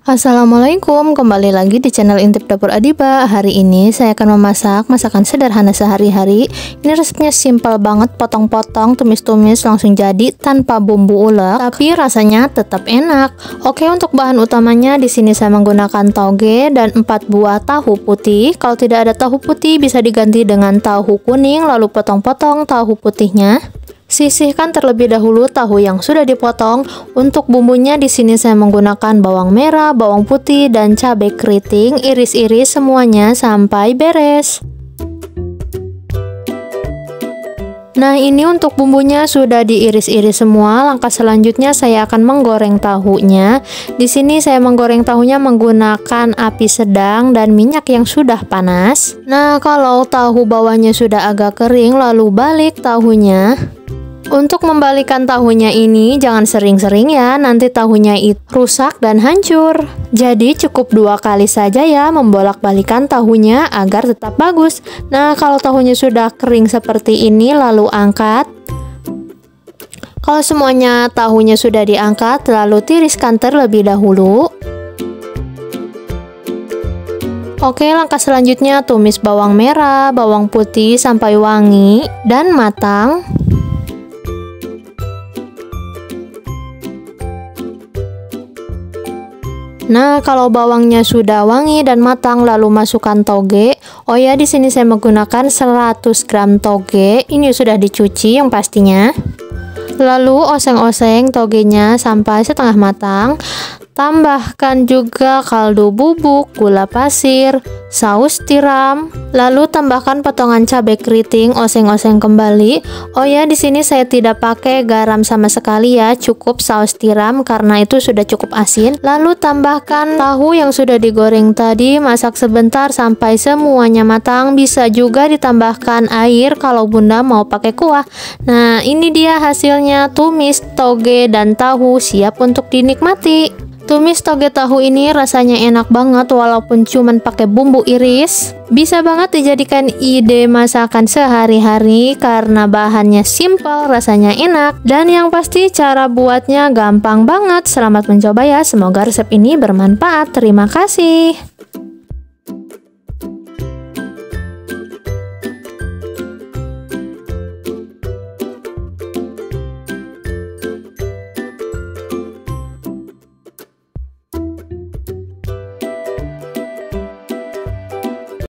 Assalamualaikum, kembali lagi di channel Intip Dapur Adiba. Hari ini saya akan memasak masakan sederhana sehari-hari. Ini resepnya simpel banget, potong-potong, tumis-tumis langsung jadi tanpa bumbu ulek, tapi rasanya tetap enak. Oke, untuk bahan utamanya di sini saya menggunakan toge dan 4 buah tahu putih. Kalau tidak ada tahu putih bisa diganti dengan tahu kuning, lalu potong-potong tahu putihnya. Sisihkan terlebih dahulu tahu yang sudah dipotong. Untuk bumbunya di sini saya menggunakan bawang merah, bawang putih, dan cabai keriting. Iris-iris semuanya sampai beres. Nah, ini untuk bumbunya sudah diiris-iris semua. Langkah selanjutnya saya akan menggoreng tahunya. Di sini saya menggoreng tahunya menggunakan api sedang dan minyak yang sudah panas. Nah, kalau tahu bawahnya sudah agak kering, lalu balik tahunya. Untuk membalikan tahunya ini jangan sering-sering ya, nanti tahunya itu rusak dan hancur. Jadi cukup 2 kali saja ya membolak-balikan tahunya agar tetap bagus. Nah, kalau tahunya sudah kering seperti ini lalu angkat. Kalau semuanya tahunya sudah diangkat, lalu tiriskan terlebih dahulu. Oke, langkah selanjutnya tumis bawang merah, bawang putih sampai wangi dan matang. Nah, kalau bawangnya sudah wangi dan matang lalu masukkan toge. Oh ya, di sini saya menggunakan 100 gram toge. Ini sudah dicuci yang pastinya. Lalu oseng-oseng togenya sampai setengah matang. Tambahkan juga kaldu bubuk, gula pasir, saus tiram, lalu tambahkan potongan cabai keriting, oseng-oseng kembali. Oh ya, di sini saya tidak pakai garam sama sekali ya, cukup saus tiram karena itu sudah cukup asin. Lalu tambahkan tahu yang sudah digoreng tadi, masak sebentar sampai semuanya matang. Bisa juga ditambahkan air kalau Bunda mau pakai kuah. Nah, ini dia hasilnya, tumis toge dan tahu siap untuk dinikmati. Tumis toge tahu ini rasanya enak banget walaupun cuman pakai bumbu iris. Bisa banget dijadikan ide masakan sehari-hari karena bahannya simple, rasanya enak, dan yang pasti cara buatnya gampang banget. Selamat mencoba ya, semoga resep ini bermanfaat. Terima kasih.